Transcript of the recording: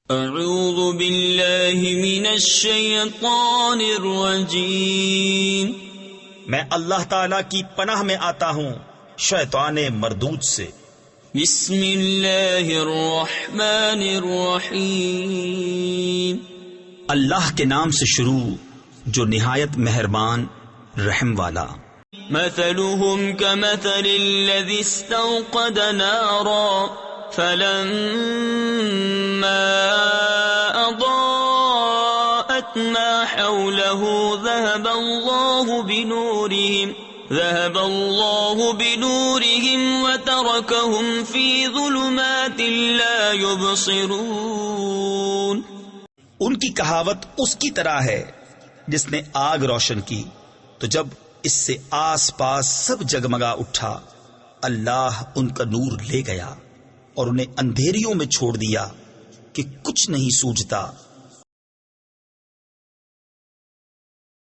اعوذ باللہ من الشیطان الرجیم، میں اللہ تعالی کی پناہ میں آتا ہوں شیطان مردود سے۔ بسم اللہ الرحمن الرحیم، اللہ کے نام سے شروع جو نہایت مہربان رحم والا۔ مثلهم كمثل الذي استوقد نارا فلما أضاءت ما حوله ذهب الله بنورهم وتركهم في ظلمات لا يبصرون۔ ان کی کہاوت اس کی طرح ہے جس نے آگ روشن کی تو جب اس سے آس پاس سب جگمگا اٹھا، اللہ ان کا نور لے گیا اور انہیں اندھیریوں میں چھوڑ دیا کہ کچھ نہیں سوجھتا۔